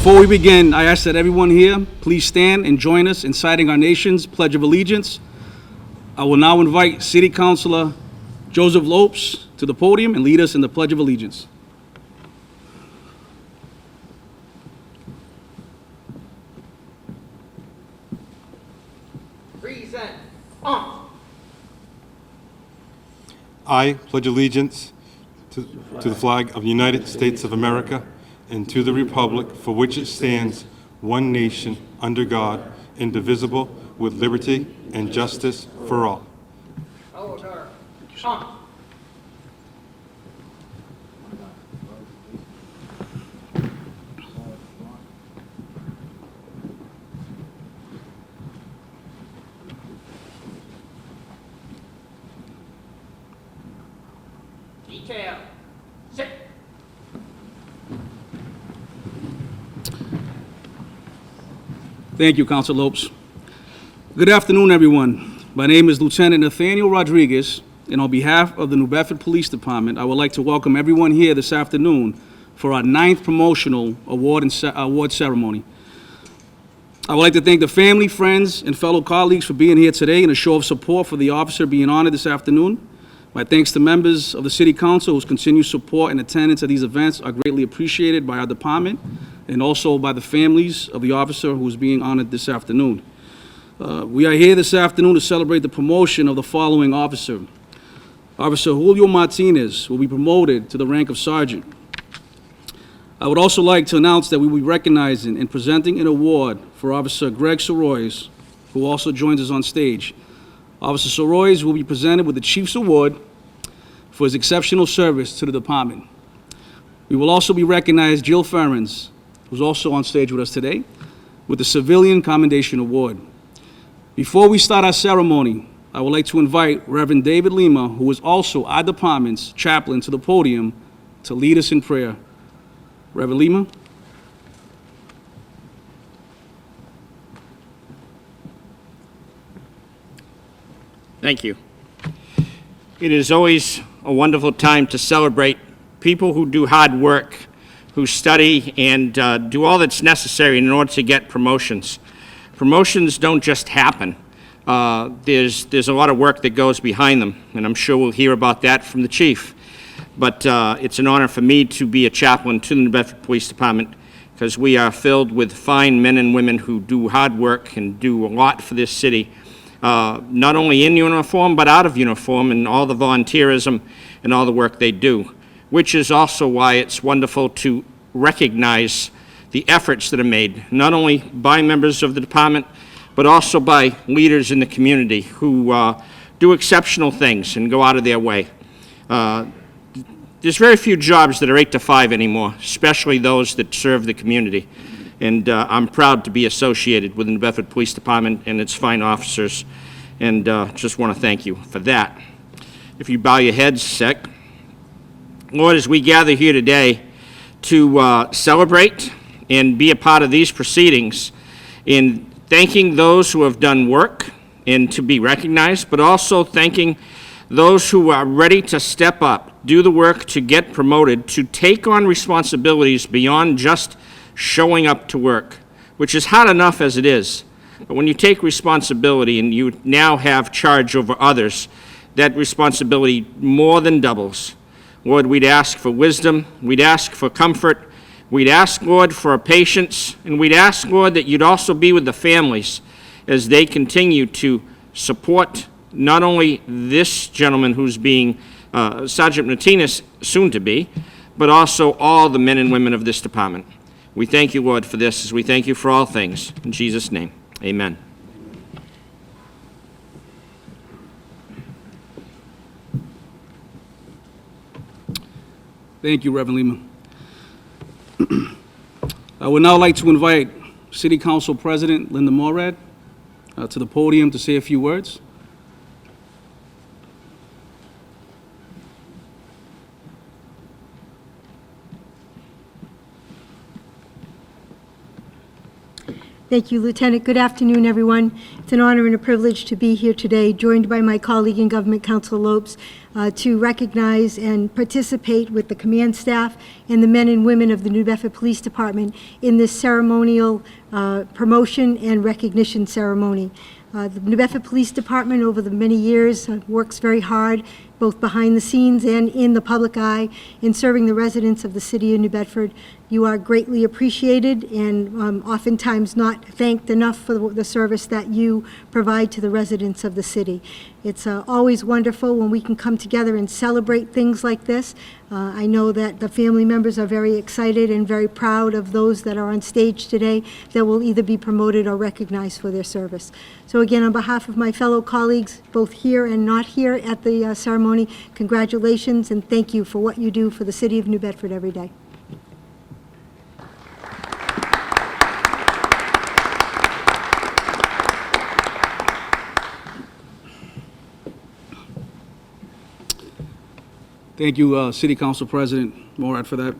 Before we begin, I ask that everyone here please stand and join us in citing our nation's Pledge of Allegiance. I will now invite City Councilor Joseph Lopes to the podium and lead us in the Pledge of Allegiance. Present. On. I pledge allegiance to the flag of the United States of America and to the republic for which it stands, one nation, under God, indivisible, with liberty and justice for all. Order. On. Detail. Sit. Thank you, Councilor Lopes. Good afternoon, everyone. My name is Lieutenant Nathaniel Rodriguez, and on behalf of the New Bedford Police Department, I would like to welcome everyone here this afternoon for our 9th promotional award ceremony. I would like to thank the family, friends, and fellow colleagues for being here today and a show of support for the officer being honored this afternoon. My thanks to members of the City Council whose continued support and attendance at these events are greatly appreciated by our department and also by the families of the officer who is being honored this afternoon. We are here this afternoon to celebrate the promotion of the following officer. Officer Julio Martinez will be promoted to the rank of sergeant. I would also like to announce that we will be recognizing and presenting an award for Officer Greg Soroyes, who also joins us on stage. Officer Soroyes will be presented with the Chief's Award for his exceptional service to the department. We will also be recognizing Jill Ferrens, who's also on stage with us today, with the Civilian Commendation Award. Before we start our ceremony, I would like to invite Reverend David Lima, who is also our department's chaplain, to the podium to lead us in prayer. Reverend Lima. Thank you. It is always a wonderful time to celebrate people who do hard work, who study and do all that's necessary in order to get promotions. Promotions don't just happen. There's a lot of work that goes behind them, and I'm sure we'll hear about that from the chief. But it's an honor for me to be a chaplain to the New Bedford Police Department because we are filled with fine men and women who do hard work and do a lot for this city, not only in uniform but out of uniform, and all the volunteerism and all the work they do, which is also why it's wonderful to recognize the efforts that are made, not only by members of the department, but also by leaders in the community who do exceptional things and go out of their way. There's very few jobs that are 8 to 5 anymore, especially those that serve the community. And I'm proud to be associated with the New Bedford Police Department and its fine officers, and just want to thank you for that. If you bow your heads a sec. Lord, as we gather here today to celebrate and be a part of these proceedings in thanking those who have done work and to be recognized, but also thanking those who are ready to step up, do the work to get promoted, to take on responsibilities beyond just showing up to work, which is hard enough as it is. But when you take responsibility and you now have charge over others, that responsibility more than doubles. Lord, we'd ask for wisdom, we'd ask for comfort, we'd ask, Lord, for patience, and we'd ask, Lord, that you'd also be with the families as they continue to support not only this gentleman who's being Sergeant Martinez, soon to be, but also all the men and women of this department. We thank you, Lord, for this, as we thank you for all things. In Jesus' name, amen. Thank you, Reverend Lima. I would now like to invite City Council President Linda Morad to the podium to say a few words. Thank you, Lieutenant. Good afternoon, everyone. It's an honor and a privilege to be here today, joined by my colleague in government, Councilor Lopes, to recognize and participate with the command staff and the men and women of the New Bedford Police Department in this ceremonial promotion and recognition ceremony. The New Bedford Police Department, over the many years, works very hard, both behind the scenes and in the public eye, in serving the residents of the city of New Bedford. You are greatly appreciated and oftentimes not thanked enough for the service that you provide to the residents of the city. It's always wonderful when we can come together and celebrate things like this. I know that the family members are very excited and very proud of those that are on stage today that will either be promoted or recognized for their service. So again, on behalf of my fellow colleagues, both here and not here at the ceremony, congratulations and thank you for what you do for the city of New Bedford every day. Thank you, City Council President Morad, for that.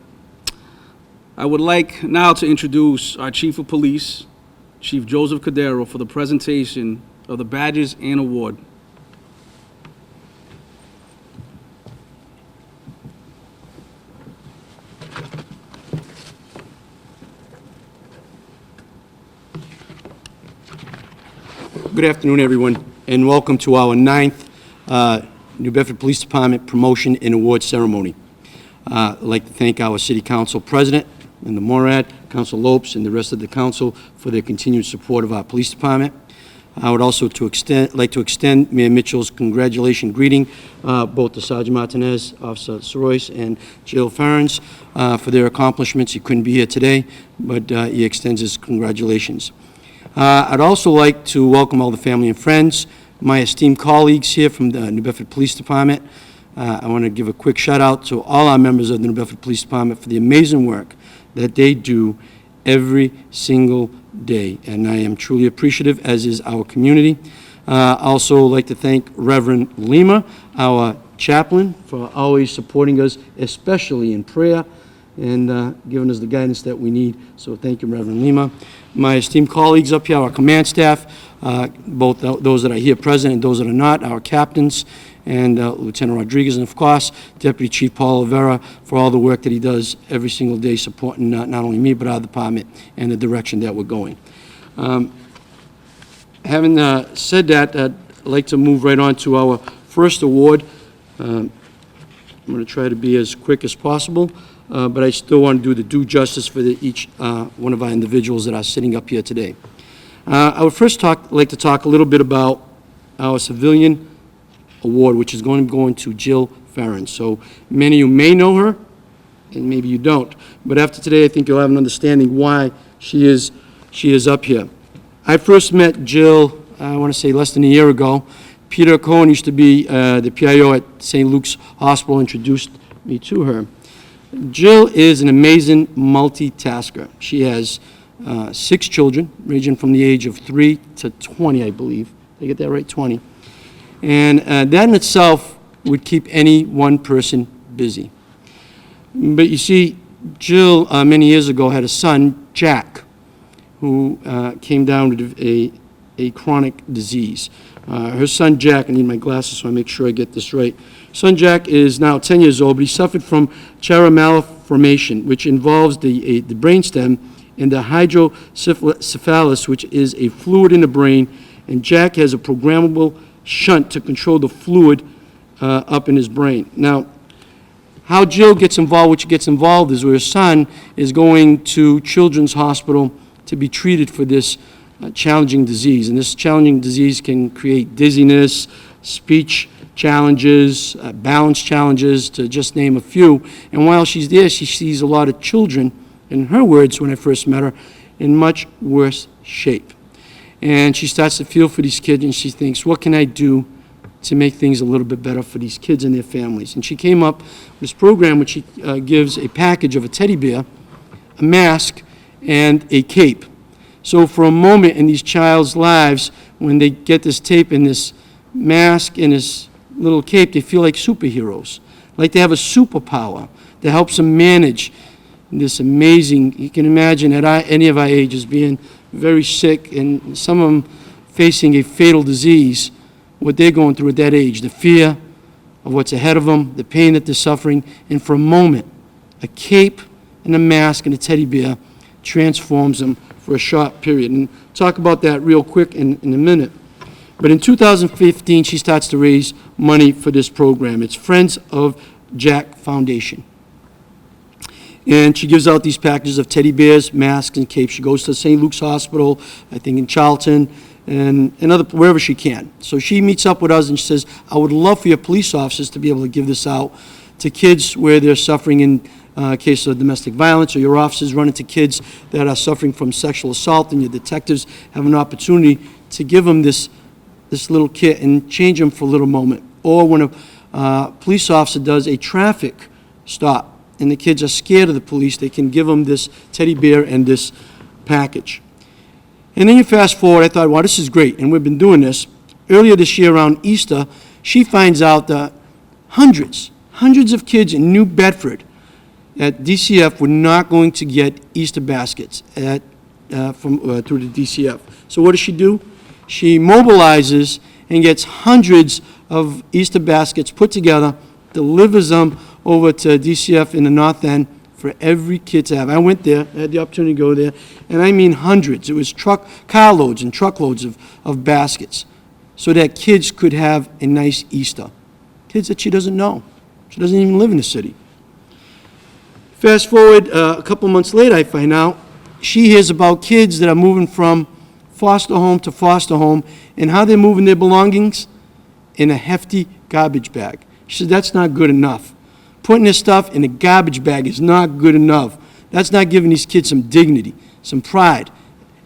I would like now to introduce our Chief of Police, Chief Joseph Cordero, for the presentation of the badges and award. Good afternoon, everyone, and welcome to our 9th New Bedford Police Department Promotion and Award Ceremony. I'd like to thank our City Council President, Linda Morad, Council Lopes, and the rest of the council for their continued support of our police department. I would also like to extend Mayor Mitchell's congratulation greeting, both to Sergeant Martinez, Officer Sorois, and Jill Farrens for their accomplishments. He couldn't be here today, but he extends his congratulations. I'd also like to welcome all the family and friends, my esteemed colleagues here from the New Bedford Police Department. I want to give a quick shout out to all our members of the New Bedford Police Department for the amazing work that they do every single day, and I am truly appreciative, as is our community. Also like to thank Reverend Lima, our chaplain, for always supporting us, especially in prayer, and giving us the guidance that we need. So thank you, Reverend Lima. My esteemed colleagues up here, our command staff, both those that are here present and those that are not, our captains, and Lieutenant Rodriguez, and of course, Deputy Chief Paul Olivera, for all the work that he does every single day supporting not only me, but our department and the direction that we're going. Having said that, I'd like to move right on to our first award. I'm going to try to be as quick as possible, but I still want to do the due justice for each one of our individuals that are sitting up here today. I would first like to talk a little bit about our civilian award, which is going to Jill Farron. So many of you may know her, and maybe you don't. But after today, I think you'll have an understanding why she is up here. I first met Jill, I want to say less than a year ago. Peter Cohen used to be the PIO at St. Luke's Hospital, introduced me to her. Jill is an amazing multitasker. She has 6 children, ranging from the age of 3 to 20, I believe. Did I get that right? 20. And that in itself would keep any one person busy. But you see, Jill, many years ago, had a son, Jack, who came down with a chronic disease. Her son, Jack, I need my glasses so I make sure I get this right. Son Jack is now 10 years old, but he suffered from Charra malformation, which involves the brainstem and the hydrocephalus, which is a fluid in the brain, and Jack has a programmable shunt to control the fluid up in his brain. Now, how Jill gets involved, which gets involved, is where her son is going to Children's Hospital to be treated for this challenging disease. And this challenging disease can create dizziness, speech challenges, balance challenges, to just name a few. And while she's there, she sees a lot of children, in her words when I first met her, in much worse shape. And she starts to feel for these kids, and she thinks, what can I do to make things a little bit better for these kids and their families? And she came up with this program which she gives a package of a teddy bear, a mask, and a cape. So for a moment in these child's lives, when they get this tape and this mask and this little cape, they feel like superheroes, like they have a superpower that helps them manage this amazing, you can imagine at any of our ages being very sick, and some of them facing a fatal disease, what they're going through at that age, the fear, of what's ahead of them, the pain that they're suffering, and for a moment, a cape and a mask and a teddy bear transforms them for a short period. And talk about that real quick in a minute. But in 2015, she starts to raise money for this program. It's Friends of Jack Foundation. And she gives out these packages of teddy bears, masks, and capes. She goes to St. Luke's Hospital, I think in Charlton, and wherever she can. So she meets up with us and she says, I would love for your police officers to be able to give this out to kids where they're suffering in case of domestic violence, or your officers run into kids that are suffering from sexual assault, and your detectives have an opportunity to give them this little kit and change them for a little moment. Or when a police officer does a traffic stop and the kids are scared of the police, they can give them this teddy bear and this package. And then you fast forward, I thought, wow, this is great, and we've been doing this. Earlier this year around Easter, she finds out that hundreds of kids in New Bedford at DCF were not going to get Easter baskets through the DCF. So what does she do? She mobilizes and gets hundreds of Easter baskets put together, delivers them over to DCF in the North End for every kid to have. I went there, I had the opportunity to go there, and I mean hundreds. It was carloads and truckloads of baskets so that kids could have a nice Easter. Kids that she doesn't know. She doesn't even live in the city. Fast forward a couple months later, I find out she hears about kids that are moving from foster home to foster home and how they're moving their belongings in a hefty garbage bag. She said, that's not good enough. Putting this stuff in a garbage bag is not good enough. That's not giving these kids some dignity, some pride,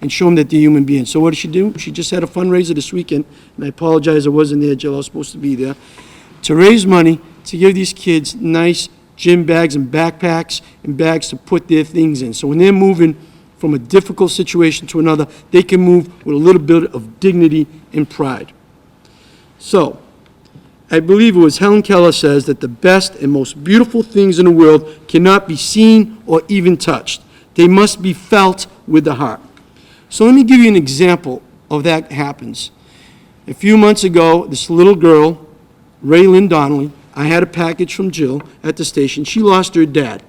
and show them that they're human beings. So what did she do? She just had a fundraiser this weekend, and I apologize I wasn't there, Jill, I was supposed to be there, to raise money to give these kids nice gym bags and backpacks and bags to put their things in. So when they're moving from a difficult situation to another, they can move with a little bit of dignity and pride. So, I believe it was Helen Keller says that the best and most beautiful things in the world cannot be seen or even touched. They must be felt with the heart. So let me give you an example of that happens. A few months ago, this little girl, Raylyn Donnelly, I had a package from Jill at the station. She lost her dad.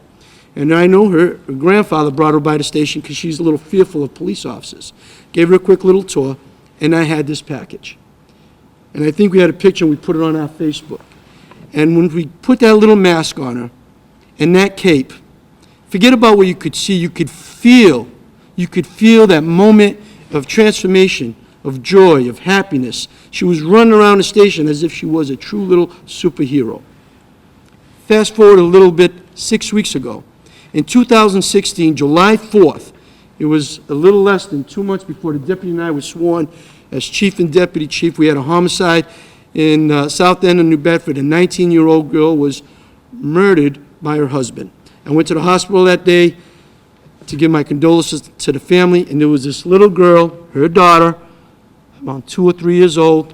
And I know her grandfather brought her by the station because she's a little fearful of police officers. Gave her a quick little tour, and I had this package. And I think we had a picture, and we put it on our Facebook. And when we put that little mask on her and that cape, forget about what you could see, you could feel that moment of transformation, of joy, of happiness. She was running around the station as if she was a true little superhero. Fast forward a little bit, 6 weeks ago. In 2016, July 4th, it was a little less than 2 months before the deputy and I were sworn as chief and deputy chief. We had a homicide in South End of New Bedford. A 19-year-old girl was murdered by her husband. I went to the hospital that day to give my condolences to the family, and there was this little girl, her daughter, around 2 or 3 years old.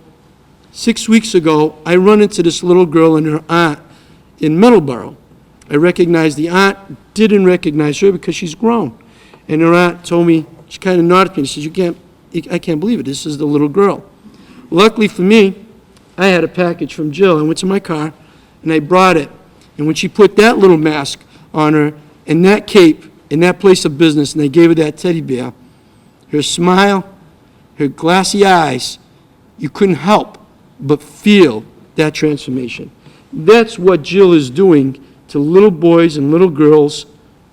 6 weeks ago, I run into this little girl and her aunt in Middleborough. I recognized the aunt, didn't recognize her because she's grown. And her aunt told me, she kind of nodded at me and says, I can't believe it, this is the little girl. Luckily for me, I had a package from Jill. I went to my car and I brought it. And when she put that little mask on her and that cape in that place of business and I gave her that teddy bear, her smile, her glassy eyes, you couldn't help but feel that transformation. That's what Jill is doing to little boys and little girls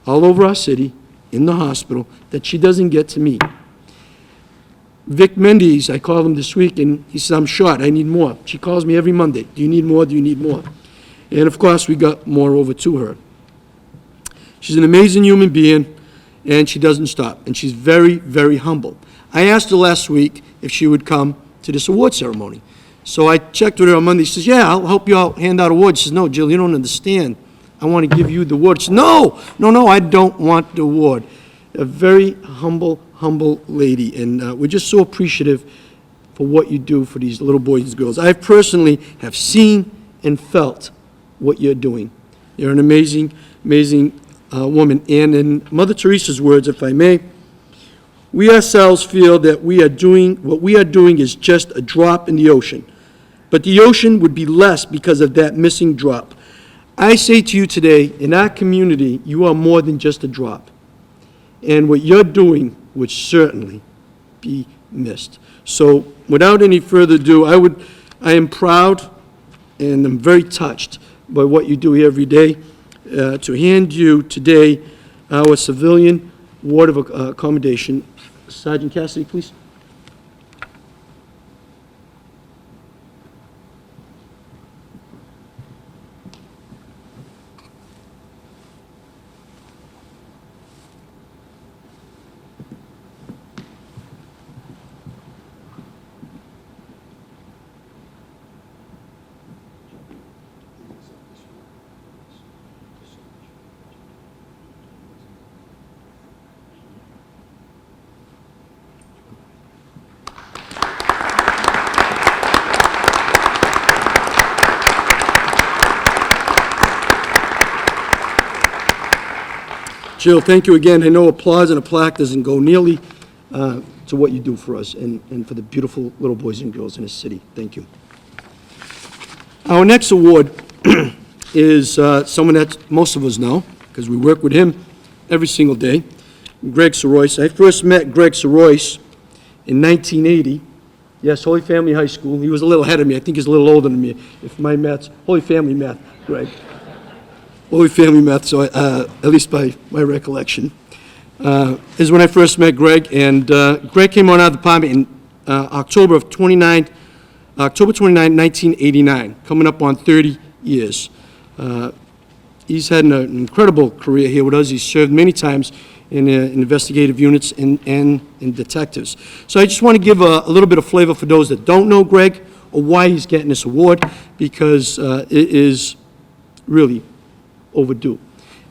all over our city, in the hospital, that she doesn't get to meet. Vic Mendes, I called him this week, and he said, I'm short, I need more. She calls me every Monday, do you need more, do you need more? And of course, we got more over to her. She's an amazing human being, and she doesn't stop, and she's very, very humble. I asked her last week if she would come to this award ceremony. So I checked with her on Monday. She says, yeah, I'll help you out, hand out awards. She says, no, Jill, you don't understand. I want to give you the award. She says, no, I don't want the award. A very humble lady, and we're just so appreciative for what you do for these little boys and girls. I personally have seen and felt what you're doing. You're an amazing woman. And in Mother Teresa's words, if I may, we ourselves feel that what we are doing is just a drop in the ocean. but the ocean would be less because of that missing drop. I say to you today, in our community, you are more than just a drop. And what you're doing would certainly be missed. So without any further ado, I am proud and I'm very touched by what you do here every day to hand you today our Civilian Ward of Accommodation. Sergeant Cassidy, please. Jill, thank you again. I know applause and a plaque doesn't go nearly to what you do for us and for the beautiful little boys and girls in this city. Thank you. Our next award is someone that most of us know, because we work with him every single day, Greg Sorois. I first met Greg Sorois in 1980. Yes, Holy Family High School. He was a little ahead of me. I think he's a little older than me, if my math's Holy Family math, Greg. Holy Family math, so at least by my recollection, is when I first met Greg. And Greg came on out of the department in October 29, 1989, coming up on 30 years. He's had an incredible career here with us. He's served many times in investigative units and in detectives. So I just want to give a little bit of flavor for those that don't know Greg or why he's getting this award, because it is really overdue.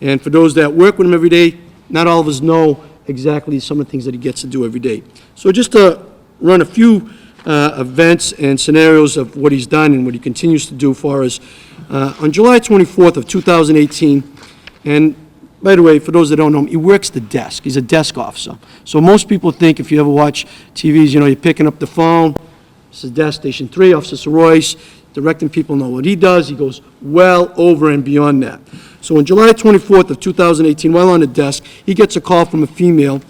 And for those that work with him every day, not all of us know exactly some of the things that he gets to do every day. So just to run a few events and scenarios of what he's done and what he continues to do for us. On July 24th of 2018, and by the way, for those that don't know him, he works the desk. He's a desk officer. So most people think, if you ever watch TVs, you know, you're picking up the phone. This is desk station 3, Officer Sorois, directing people know what he does. He goes well over and beyond that. So on July 24th of 2018, while on the desk, he gets a call from a female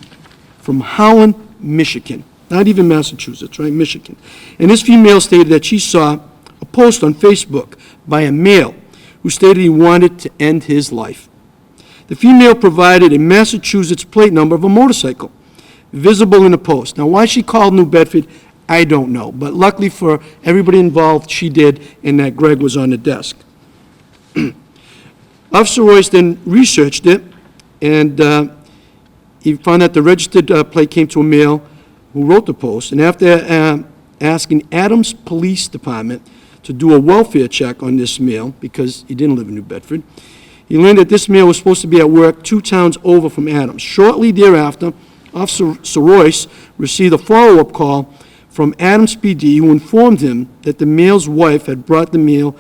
from Holland, Michigan. Not even Massachusetts, right? Michigan. And this female stated that she saw a post on Facebook by a male who stated he wanted to end his life. The female provided a Massachusetts plate number of a motorcycle visible in the post. Now, why she called New Bedford, I don't know. But luckily for everybody involved, she did, and that Greg was on the desk. Officer Royce then researched it, and he found that the registered plate came to a male who wrote the post. And after asking Adams Police Department to do a welfare check on this male, because he didn't live in New Bedford, he learned that this male was supposed to be at work 2 towns over from Adams. Shortly thereafter, Officer Sorois received a follow-up call from Adams PD, who informed him that the male's wife had brought the male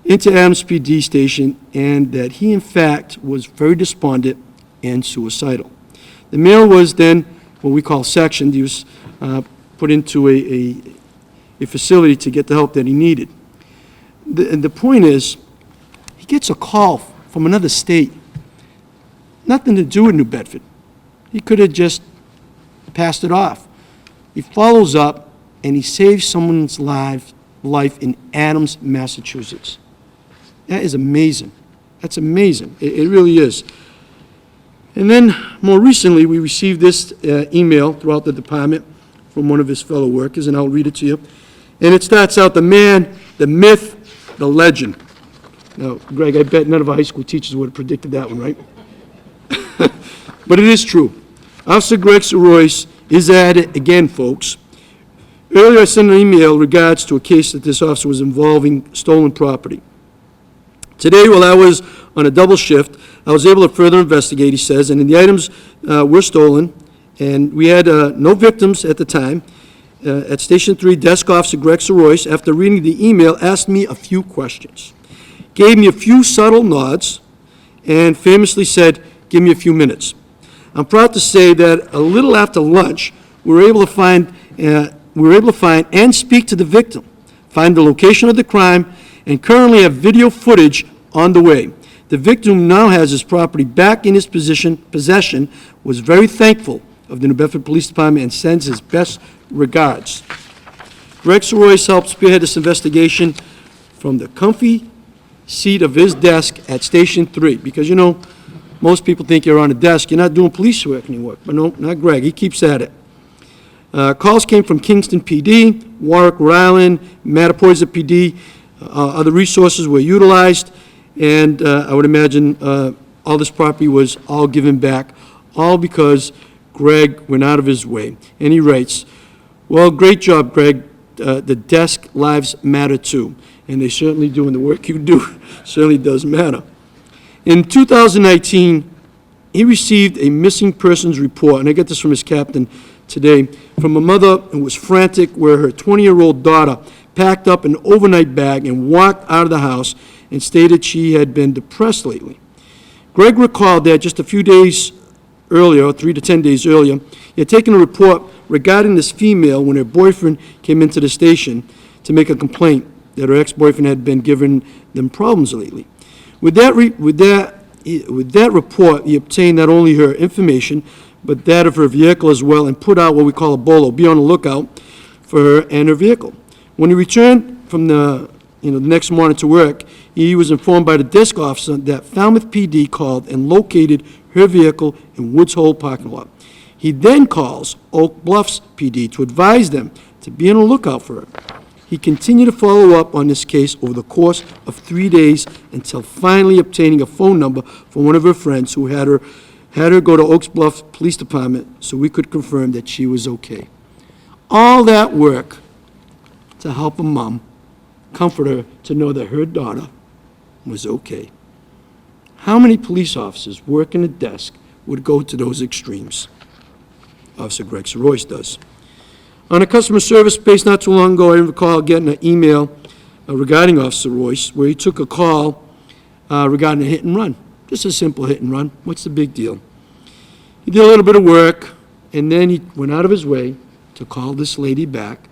into Adams PD station and that he, in fact, was very despondent and suicidal. The male was then what we call sectioned. He was put into a facility to get the help that he needed. The point is, he gets a call from another state. Nothing to do with New Bedford. He could have just passed it off. He follows up, and he saves someone's life in Adams, Massachusetts. That is amazing. That's amazing. It really is. And then, more recently, we received this email throughout the department from one of his fellow workers, and I'll read it to you. And it starts out, the man, the myth, the legend. Now, Greg, I bet none of our high school teachers would have predicted that one, right? But it is true. Officer Greg Sorois is at it again, folks. Earlier, I sent an email in regards to a case that this officer was involving stolen property. Today, while I was on a double shift, I was able to further investigate, he says, and the items were stolen, and we had no victims at the time. At Station 3, Desk Officer Greg Sorois, after reading the email, asked me a few questions, gave me a few subtle nods, and famously said, "Give me a few minutes." I'm proud to say that a little after lunch, we were able to find and speak to the victim, find the location of the crime, and currently have video footage on the way. The victim now has his property back in his possession, was very thankful of the New Bedford Police Department, and sends his best regards. Greg Sorois helped spearhead this investigation from the comfy seat of his desk at Station 3, because, you know, most people think you're on a desk, you're not doing police work anymore. But no, not Greg, he keeps at it. Calls came from Kingston PD, Warwick, Rhode Island, Mattapoisett PD. Other resources were utilized, and I would imagine all this property was all given back, all because Greg went out of his way. And he writes, well, great job, Greg. The desk lives matter too, and they certainly do, and the work you do certainly does matter. In 2019, he received a missing persons report, and I get this from his captain today, from a mother who was frantic, where her 20-year-old daughter packed up an overnight bag and walked out of the house and stated she had been depressed lately. Greg recalled that just a few days earlier, 3 to 10 days earlier, he had taken a report regarding this female when her boyfriend came into the station to make a complaint that her ex-boyfriend had been giving them problems lately. With that report, he obtained not only her information, but that of her vehicle as well, and put out what we call a bolo, be on the lookout for her and her vehicle. When he returned from the next morning to work, he was informed by the desk officer that Falmouth PD called and located her vehicle in Woods Hole parking lot. He then calls Oak Bluffs PD to advise them to be on the lookout for her. He continued to follow up on this case over the course of 3 days until finally obtaining a phone number from one of her friends who had her go to Oak Bluffs Police Department so we could confirm that she was okay. All that work to help a mom, comfort her to know that her daughter was okay. How many police officers working a desk would go to those extremes? Officer Greg Sorois does. On a customer service base not too long ago, I recall getting an email regarding Officer Royce, where he took a call regarding a hit and run. Just a simple hit and run. What's the big deal? He did a little bit of work, and then he went out of his way to call this lady back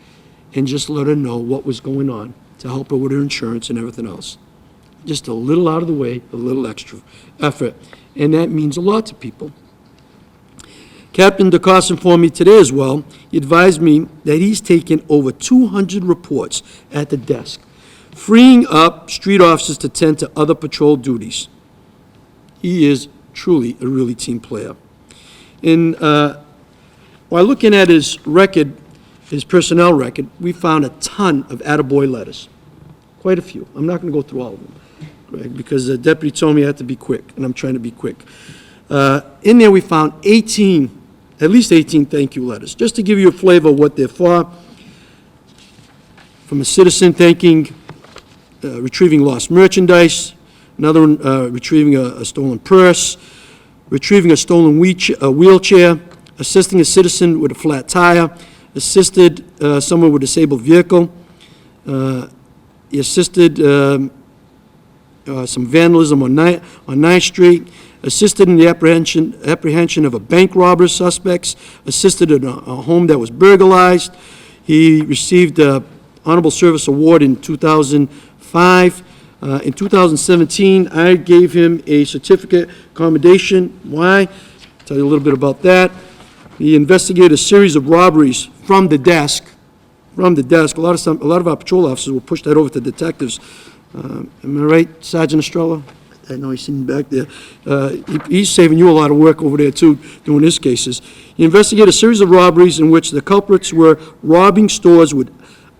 and just let her know what was going on, to help her with her insurance and everything else. Just a little out of the way, a little extra effort, and that means a lot to people. Captain DeCosta informed me today as well. He advised me that he's taken over 200 reports at the desk, freeing up street officers to tend to other patrol duties. He is truly a really team player. And while looking at his record, his personnel record, we found a ton of attaboy letters, quite a few. I'm not going to go through all of them, Greg, because the deputy told me I had to be quick, and I'm trying to be quick. In there we found at least 18 thank you letters, just to give you a flavor of what they're for. From a citizen thanking, retrieving lost merchandise, another one retrieving a stolen purse, retrieving a stolen wheelchair, assisting a citizen with a flat tire, assisted someone with a disabled vehicle, he assisted some vandalism on 9th Street, assisted in the apprehension of a bank robber suspects, assisted in a home that was burglarized. He received an Honorable Service Award in 2005. In 2017, I gave him a certificate commendation. Why? I'll tell you a little bit about that. He investigated a series of robberies from the desk. A lot of our patrol officers will push that over to detectives. Am I right, Sergeant Estrella? I know he's sitting back there. He's saving you a lot of work over there, too, doing his cases. He investigated a series of robberies in which the culprits were robbing stores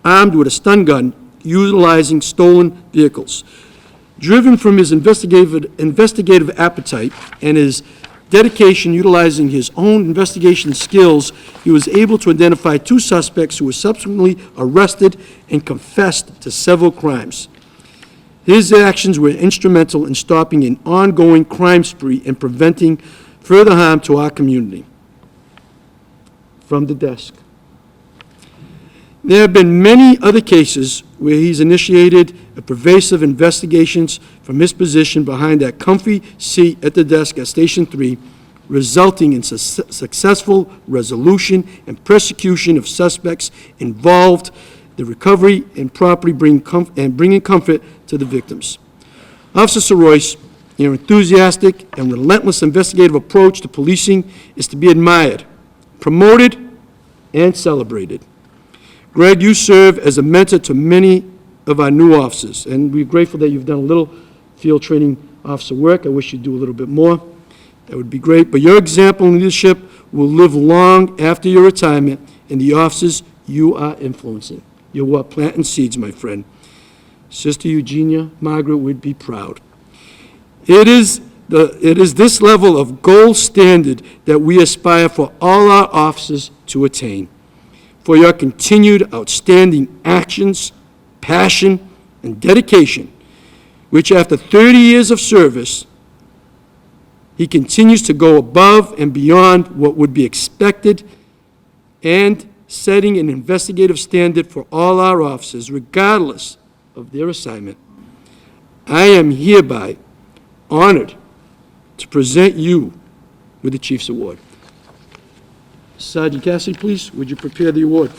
armed with a stun gun, utilizing stolen vehicles. Driven from his investigative appetite and his dedication utilizing his own investigation skills, he was able to identify 2 suspects who were subsequently arrested and confessed to several crimes. His actions were instrumental in stopping an ongoing crime spree and preventing further harm to our community. From the desk. There have been many other cases where he's initiated pervasive investigations from his position behind that comfy seat at the desk at Station 3, resulting in successful resolution and prosecution of suspects involved the recovery and property bringing comfort to the victims. Officer Royce, your enthusiastic and relentless investigative approach to policing is to be admired, promoted, and celebrated. Greg, you serve as a mentor to many of our new officers, and we're grateful that you've done a little field training officer work. I wish you'd do a little bit more. That would be great. But your example and leadership will live long after your retirement in the officers you are influencing. You're what? Planting seeds, my friend. Sister Eugenia, Margaret would be proud. It is this level of gold standard that we aspire for all our officers to attain. For your continued outstanding actions, passion, and dedication, which after 30 years of service, he continues to go above and beyond what would be expected and setting an investigative standard for all our officers, regardless of their assignment. I am hereby honored to present you with the Chief's Award. Sergeant Cassidy, please, would you prepare the award?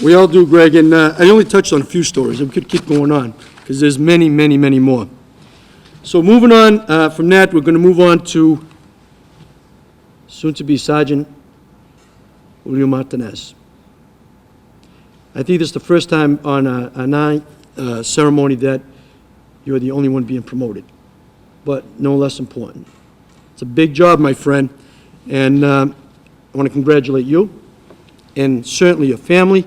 We all do, Greg, and I only touched on a few stories. We could keep going on, because there's many, many, many more. So moving on from that, we're going to move on to soon-to-be Sergeant Julio Martinez. I think this is the first time on a night ceremony that you're the only one being promoted, but no less important. It's a big job, my friend, and I want to congratulate you and certainly your family.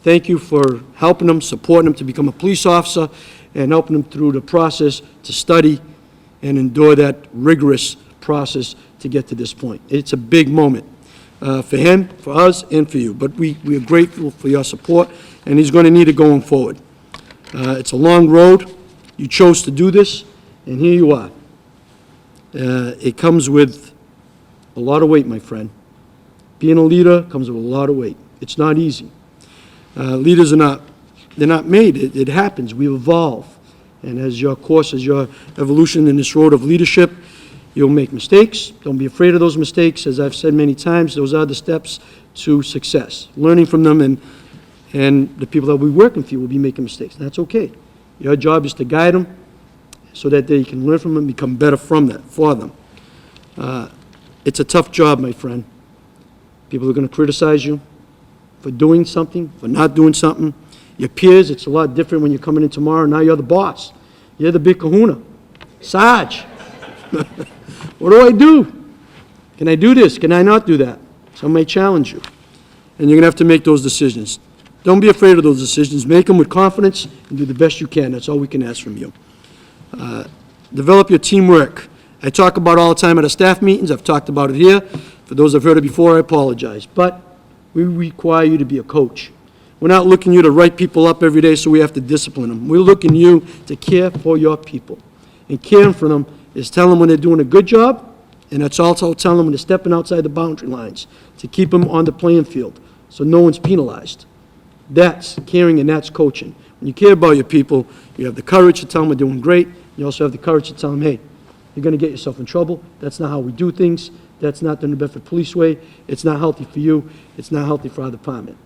Thank you for helping them, supporting them to become a police officer, and helping them through the process to study and endure that rigorous process to get to this point. It's a big moment for him, for us, and for you. But we are grateful for your support, and he's going to need it going forward. It's a long road. You chose to do this, and here you are. It comes with a lot of weight, my friend. Being a leader comes with a lot of weight. It's not easy. Leaders they're not made. It happens. We evolve. And as your course, as your evolution in this road of leadership, you'll make mistakes. Don't be afraid of those mistakes. As I've said many times, those are the steps to success. Learning from them, and the people that will be working for you will be making mistakes. That's okay. Your job is to guide them so that they can learn from them and become better from that, for them. It's a tough job, my friend. People are going to criticize you for doing something, for not doing something. Your peers, it's a lot different when you're coming in tomorrow. Now you're the boss. You're the big kahuna. Sarge, what do I do? Can I do this? Can I not do that? Some may challenge you. And you're going to have to make those decisions. Don't be afraid of those decisions. Make them with confidence and do the best you can. That's all we can ask from you. Develop your teamwork. I talk about it all the time at our staff meetings. I've talked about it here. For those who've heard it before, I apologize. But we require you to be a coach. We're not looking you to write people up every day so we have to discipline them. We're looking you to care for your people. And caring for them is telling them when they're doing a good job, and it's also telling them when they're stepping outside the boundary lines to keep them on the playing field so no one's penalized. That's caring and that's coaching. When you care about your people, you have the courage to tell them they're doing great. You also have the courage to tell them, hey, you're going to get yourself in trouble. That's not how we do things. That's not the New Bedford Police way. It's not healthy for you. It's not healthy for our department.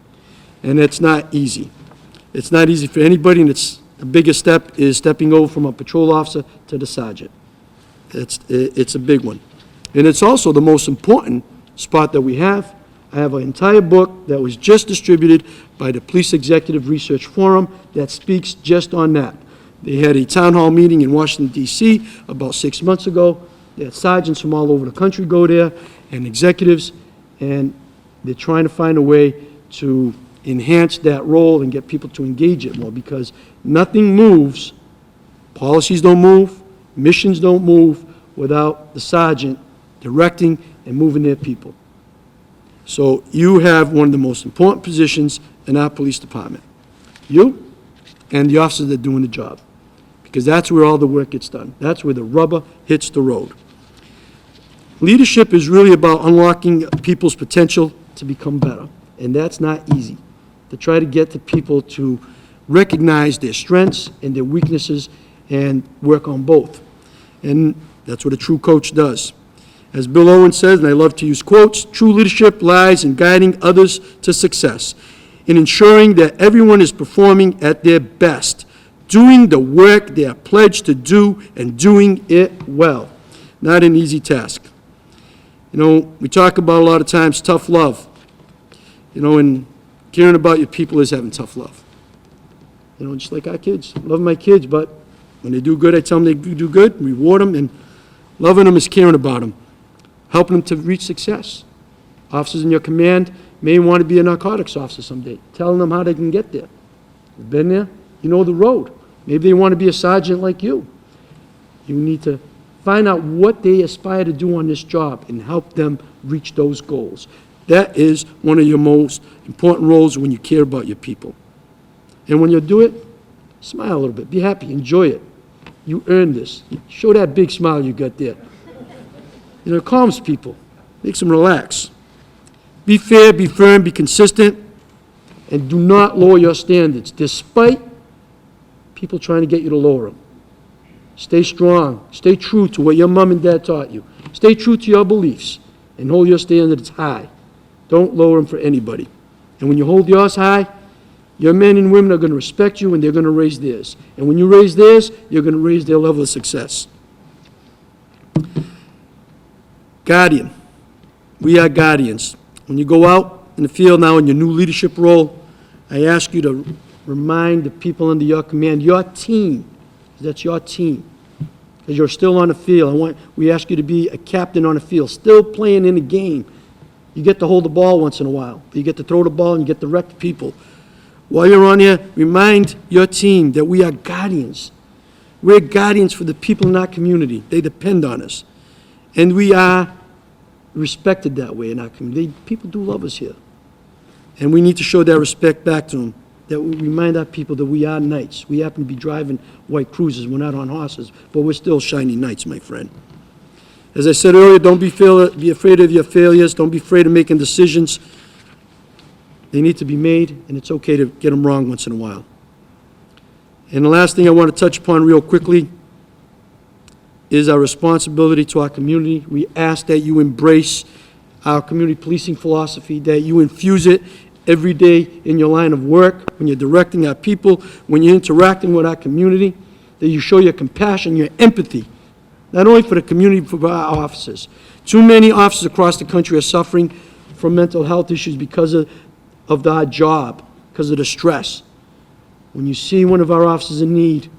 And it's not easy. It's not easy for anybody, and it's the biggest step is stepping over from a patrol officer to the sergeant. It's a big one. And it's also the most important spot that we have. I have an entire book that was just distributed by the Police Executive Research Forum that speaks just on that. They had a town hall meeting in Washington, D.C. about 6 months ago. They had sergeants from all over the country go there and executives, and they're trying to find a way to enhance that role and get people to engage it more, because nothing moves, policies don't move, missions don't move without the sergeant directing and moving their people. So you have one of the most important positions in our police department. You and the officers that are doing the job, because that's where all the work gets done. That's where the rubber hits the road. Leadership is really about unlocking people's potential to become better, and that's not easy. To try to get the people to recognize their strengths and their weaknesses and work on both. And that's what a true coach does. As Bill Owen says, and I love to use quotes, true leadership lies in guiding others to success, in ensuring that everyone is performing at their best, doing the work they are pledged to do and doing it well. Not an easy task. You know, we talk about a lot of times tough love. You know, and caring about your people is having tough love. You know, just like our kids. I love my kids, but when they do good, I tell them they do good, reward them, and loving them is caring about them, helping them to reach success. Officers in your command may want to be a narcotics officer someday, telling them how they can get there. You've been there, you know the road. Maybe they want to be a sergeant like you. You need to find out what they aspire to do on this job and help them reach those goals. That is one of your most important roles when you care about your people. And when you do it, smile a little bit. Be happy. Enjoy it. You earned this. Show that big smile you got there. You know, it calms people. Makes them relax. Be fair, be firm, be consistent, and do not lower your standards, despite people trying to get you to lower them. Stay strong. Stay true to what your mom and dad taught you. Stay true to your beliefs, and hold your standards high. Don't lower them for anybody. And when you hold yours high, your men and women are going to respect you, and they're going to raise theirs. And when you raise theirs, you're going to raise their level of success. Guardian. We are guardians. When you go out in the field now in your new leadership role, I ask you to remind the people under your command, your team, that's your team, because you're still on the field. We ask you to be a captain on the field, still playing in the game. You get to hold the ball once in a while. You get to throw the ball and you get to wreck people. While you're on here, remind your team that we are guardians. We're guardians for the people in our community. They depend on us. And we are respected that way in our community. People do love us here. And we need to show that respect back to them, that we remind our people that we are knights. We happen to be driving white cruisers. We're not on horses, but we're still shiny knights, my friend. As I said earlier, don't be afraid of your failures. Don't be afraid of making decisions. They need to be made, and it's okay to get them wrong once in a while. And the last thing I want to touch upon real quickly is our responsibility to our community. We ask that you embrace our community policing philosophy, that you infuse it every day in your line of work, when you're directing our people, when you're interacting with our community, that you show your compassion, your empathy, not only for the community, but for our officers. Too many officers across the country are suffering from mental health issues because of our job, because of the stress. When you see one of our officers in need,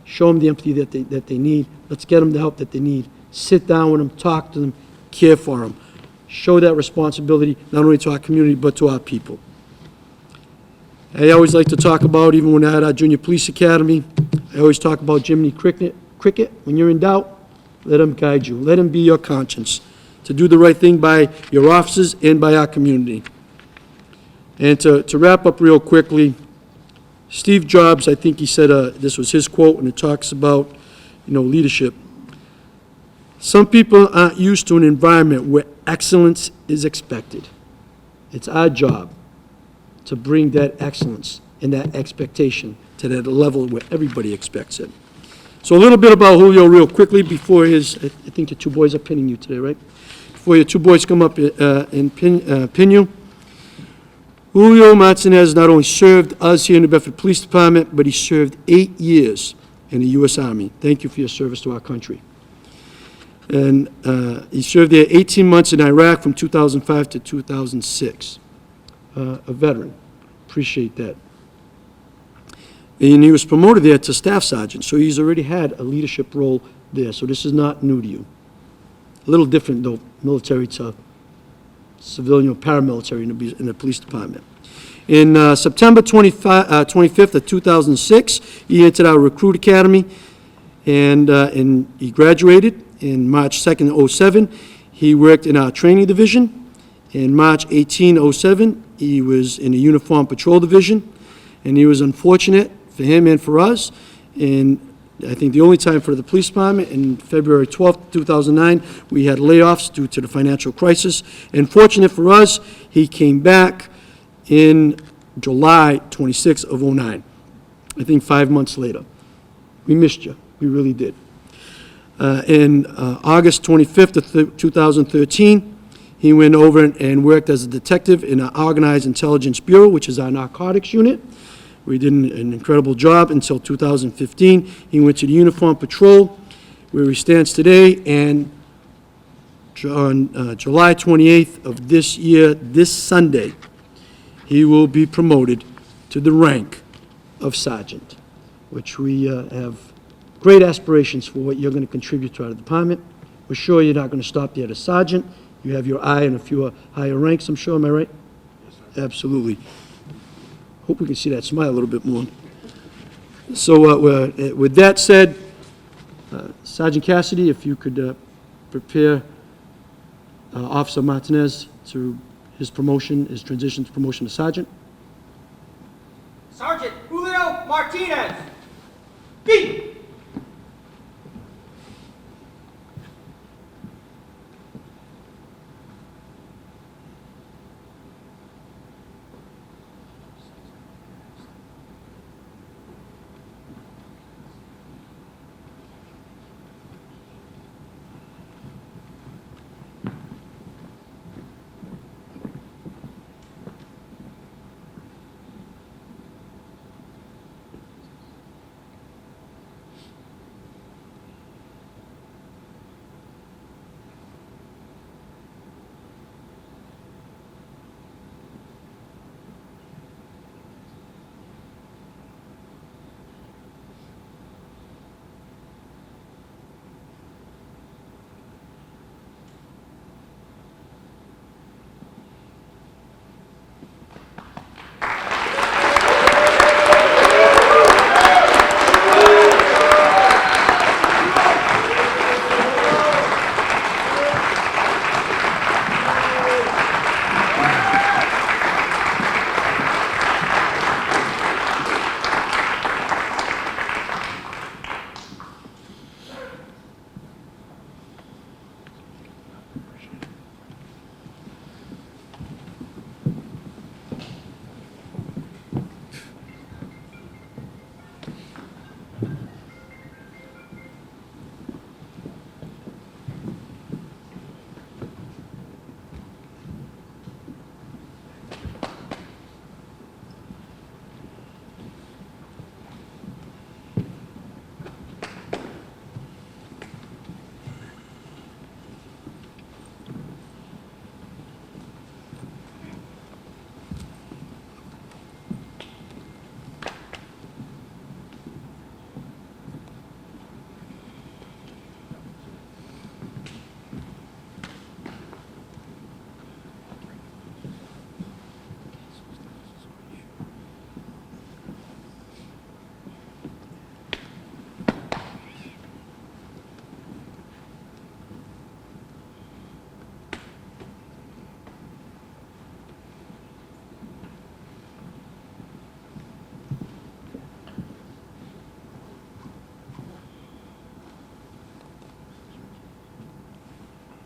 show them the empathy that they need. Let's get them the help that they need. Sit down with them, talk to them, care for them. Show that responsibility not only to our community, but to our people. I always like to talk about, even when I had our junior police academy, I always talk about Jiminy Cricket. When you're in doubt, let them guide you. Let them be your conscience to do the right thing by your officers and by our community. And to wrap up real quickly, Steve Jobs, I think he said, this was his quote, and it talks about, leadership. Some people aren't used to an environment where excellence is expected. It's our job to bring that excellence and that expectation to that level where everybody expects it. So a little bit about Julio real quickly before I think the two boys are pinning you today, right? Before your two boys come up and pin you. Julio Martinez not only served us here in the Bedford Police Department, but he served 8 years in the U.S. Army. Thank you for your service to our country. And he served there 18 months in Iraq from 2005 to 2006. A veteran. Appreciate that. And he was promoted there to staff sergeant, so he's already had a leadership role there, so this is not new to you. A little different, though, military to civilian or paramilitary in the police department. In September 25th of 2006, he entered our recruit academy, and he graduated. In March 2nd, 2007, he worked in our training division. In March 18, 2007, he was in the uniform patrol division, and he was unfortunate for him and for us. And I think the only time for the police department, in February 12th, 2009, we had layoffs due to the financial crisis. And fortunate for us, he came back in July 26th of 2009, I think 5 months later. We missed you. We really did. In August 25th of 2013, he went over and worked as a detective in our Organized Intelligence Bureau, which is our narcotics unit. We did an incredible job until 2015. He went to the Uniform Patrol, where he stands today, and on July 28th of this year, this Sunday, he will be promoted to the rank of sergeant, which we have great aspirations for what you're going to contribute to our department. We're sure you're not going to stop there at a sergeant. You have your eye on a few higher ranks, I'm sure, am I right? Yes, sir. Absolutely. Hope we can see that smile a little bit more. So with that said, Sergeant Cassidy, if you could prepare Officer Martinez to his promotion, his transition to promotion to sergeant. Sergeant Julio Martinez. B.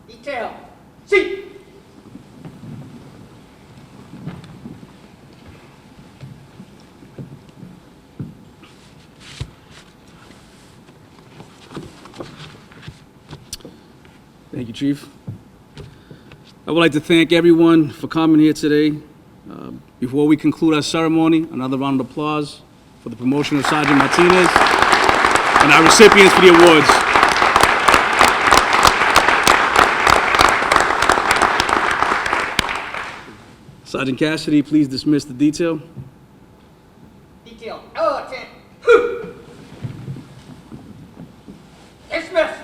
Detail. C. Thank you, Chief. I would like to thank everyone for coming here today. Before we conclude our ceremony, another round of applause for the promotion of Sergeant Martinez and our recipients for the awards. Sergeant Cassidy, please dismiss the detail. Detail. L10. Dismiss.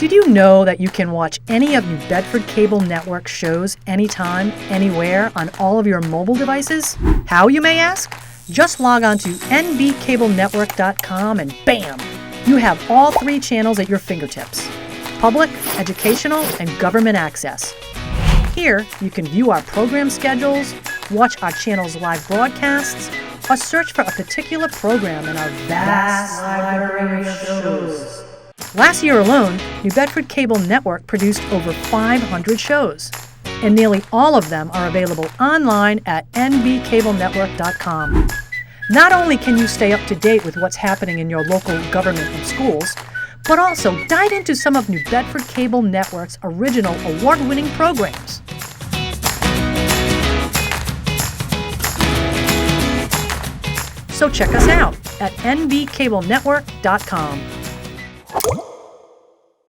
Did you know that you can watch any of New Bedford Cable Network shows anytime, anywhere on all of your mobile devices? How, you may ask? Just log on to nbcablenetwork.com and bam! You have all 3 channels at your fingertips: public, educational, and government access. Here, you can view our program schedules, watch our channel's live broadcasts, or search for a particular program in our vast library of shows. Last year alone, New Bedford Cable Network produced over 500 shows, and nearly all of them are available online at nbcablenetwork.com. Not only can you stay up to date with what's happening in your local government and schools, but also dive into some of New Bedford Cable Network's original award-winning programs. So check us out at nbcablenetwork.com.